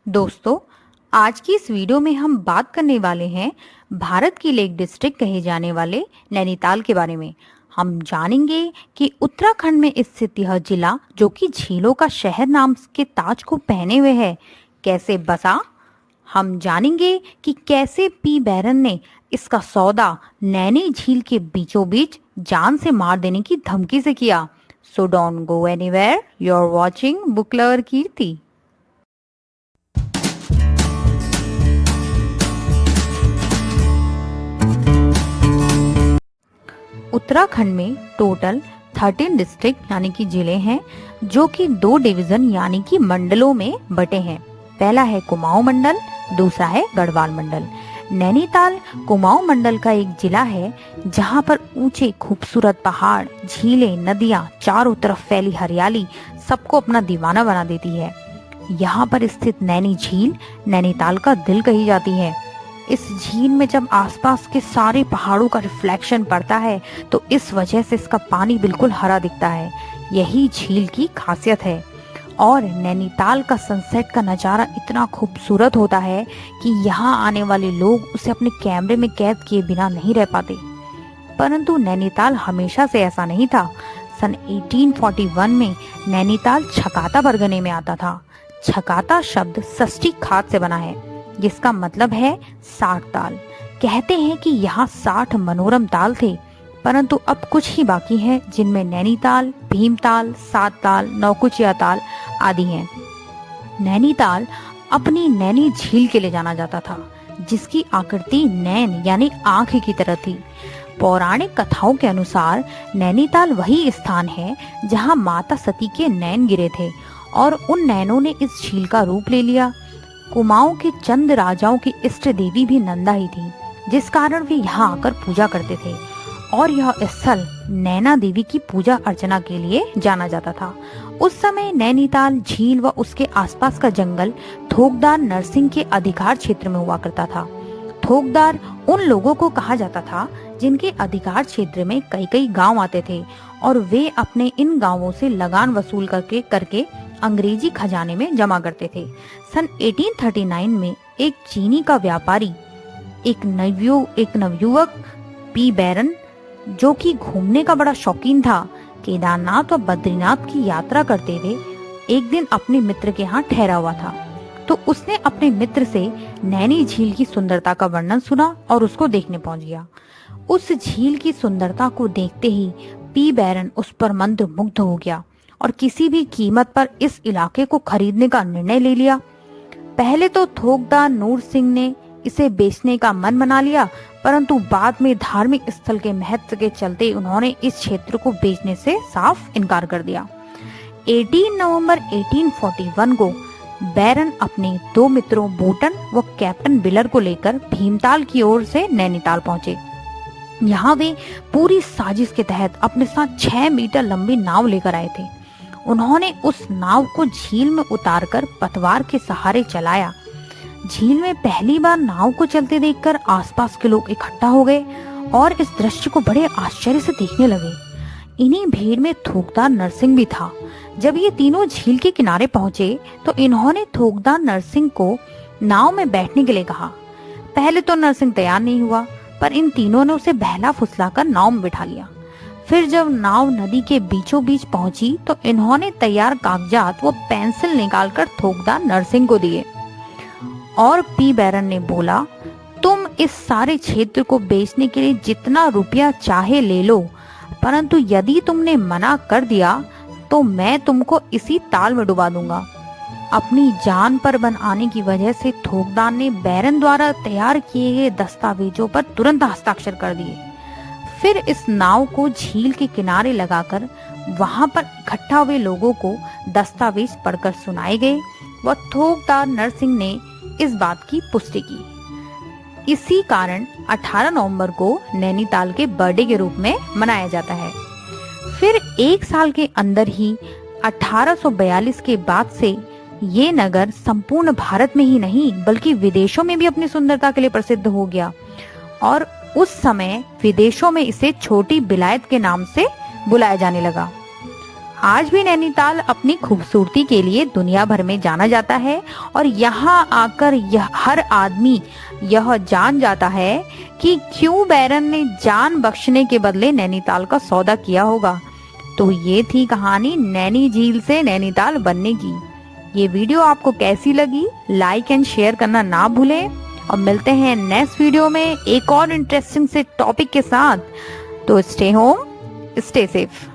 दोस्तों, आज की इस वीडियो में हम बात करने वाले हैं भारत की लेक डिस्ट्रिक्ट कहे जाने वाले नैनीताल के बारे में। हम जानेंगे कि उत्तराखंड में स्थित यह जिला, जो कि झीलों का शहर नाम के ताज को पहने हुए है, कैसे बसा। हम जानेंगे कि कैसे पी बैरन ने इसका सौदा नैनी झील के बीचों बीच जान से मार देने की धमकी से किया। So don't go anywhere, you are watching book lover Kirti. Uttarakhand में टोटल 13 डिस्ट्रिक्ट यानी कि जिले हैं, जो कि 2 डिवीजन यानी कि मंडलों में बटे हैं। पहला है कुमाऊं मंडल, दूसरा है गढ़वाल मंडल। नैनीताल कुमाऊं मंडल का एक जिला है जहां पर ऊंचे खूबसूरत पहाड़, झीलें, नदियां, चारों तरफ फैली हरियाली सबको अपना दीवाना बना देती है। यहाँ पर स्थित नैनी झील नैनीताल का दिल कही जाती है। इस झील में जब आसपास के सारे पहाड़ों का रिफ्लेक्शन पड़ता है तो इस वजह से इसका पानी बिल्कुल हरा दिखता है। यही झील की खासियत है। और नैनीताल का सनसेट का नज़ारा इतना खूबसूरत होता है कि यहाँ आने वाले लोग उसे अपने कैमरे में कैद किए बिना नहीं रह पाते। परंतु नैनीताल हमेशा से ऐसा नहीं था। सन 1841 में नैनीताल छकाता परगने में आता था। छकाता शब्द षष्ठी खात से बना है, जिसका मतलब है 60 ताल। कहते हैं कि यहाँ 60 मनोरम ताल थे, परंतु अब कुछ ही बाकी हैं, जिनमें नैनीताल, भीमताल, 7 ताल, नौकुचिया ताल आदि हैं। नैनीताल अपनी नैनी झील के लिए जाना जाता था, जिसकी आकृति नैन यानी आंख की तरह थी। पौराणिक कथाओं के अनुसार नैनीताल वही स्थान है जहाँ माता सती के नैन गिरे थे और उन नैनों ने इस झील का रूप ले लिया। कुमाऊं के चंद राजाओं की इष्ट देवी भी नंदा ही थी, जिस कारण वे यहाँ आकर पूजा करते थे और यह स्थल नैना देवी की पूजा अर्चना के लिए जाना जाता था। उस समय नैनीताल झील व उसके आसपास का जंगल थोकदार नरसिंह के अधिकार क्षेत्र में हुआ करता था। थोकदार उन लोगों को कहा जाता था जिनके अधिकार क्षेत्र में कई कई गांव आते थे और वे अपने इन गांवों से लगान वसूल करके अंग्रेजी खजाने में जमा करते थे। सन 1839 में एक चीनी का व्यापारी, एक नवयुवक पी बैरन, जो कि घूमने का बड़ा शौकीन था, केदारनाथ व बद्रीनाथ की यात्रा करते हुए एक दिन अपने मित्र के यहाँ ठहरा हुआ था। तो उसने अपने मित्र से नैनी झील की सुंदरता का वर्णन सुना और उसको देखने पहुंच गया। उस झील की सुंदरता को देखते ही पी बैरन उस पर मंत्रमुग्ध हो गया और किसी भी कीमत पर इस इलाके को खरीदने का निर्णय ले लिया। पहले तो थोकदार नूर सिंह ने इसे बेचने का मन बना लिया, परंतु बाद में धार्मिक स्थल के महत्व के चलते उन्होंने इस क्षेत्र को बेचने से साफ इनकार कर दिया। 18 नवंबर 1841 को बैरन अपने 2 मित्रों बूटन व कैप्टन बिलर को लेकर भीमताल की ओर से नैनीताल पहुंचे। यहाँ वे पूरी साजिश के तहत अपने साथ 6 मीटर लंबी नाव लेकर आए थे। उन्होंने उस नाव को झील में उतारकर पतवार के सहारे चलाया। झील में पहली बार नाव को चलते देखकर आसपास के लोग इकट्ठा हो गए और इस दृश्य को बड़े आश्चर्य से देखने लगे। इन्हीं भीड़ में थोकदार नरसिंह भी था। जब ये तीनों झील के किनारे पहुंचे तो इन्होंने थोकदार नरसिंह को नाव में बैठने के लिए कहा। पहले तो नरसिंह तैयार नहीं हुआ, पर इन तीनों ने उसे बहला फुसलाकर नाव में बिठा लिया। फिर जब नाव नदी के बीचों बीच पहुंची तो इन्होंने तैयार कागजात व पेंसिल निकालकर थोकदार नरसिंह को दिए और पी बैरन ने बोला, तुम इस सारे क्षेत्र को बेचने के लिए जितना रुपया चाहे ले लो, परंतु यदि तुमने मना कर दिया तो मैं तुमको इसी ताल में डुबा दूंगा। अपनी जान पर बन आने की वजह से थोकदार ने बैरन द्वारा तैयार किए गए दस्तावेजों पर तुरंत हस्ताक्षर कर दिए। फिर इस नाव को झील के किनारे लगाकर वहां पर इकट्ठा हुए लोगों को दस्तावेज पढ़कर सुनाए गए व थोकदार नरसिंह ने इस बात की पुष्टि की। इसी कारण 18 नवंबर को नैनीताल के बर्थडे के रूप में मनाया जाता है। फिर 1 साल के अंदर ही 1842 के बाद से ये नगर संपूर्ण भारत में ही नहीं बल्कि विदेशों में भी अपनी सुंदरता के लिए प्रसिद्ध हो गया और उस समय विदेशों में इसे छोटी बिलायत के नाम से बुलाया जाने लगा। आज भी नैनीताल अपनी खूबसूरती के लिए दुनिया भर में जाना जाता है और यहाँ आकर हर आदमी यह जान जाता है कि क्यों बैरन ने जान बख्शने के बदले नैनीताल का सौदा किया होगा। तो ये थी कहानी नैनी झील से नैनीताल बनने की। ये वीडियो आपको कैसी लगी, लाइक एंड शेयर करना ना भूलें और मिलते हैं नेक्स्ट वीडियो में एक और इंटरेस्टिंग से टॉपिक के साथ। तो स्टे होम, स्टे सेफ।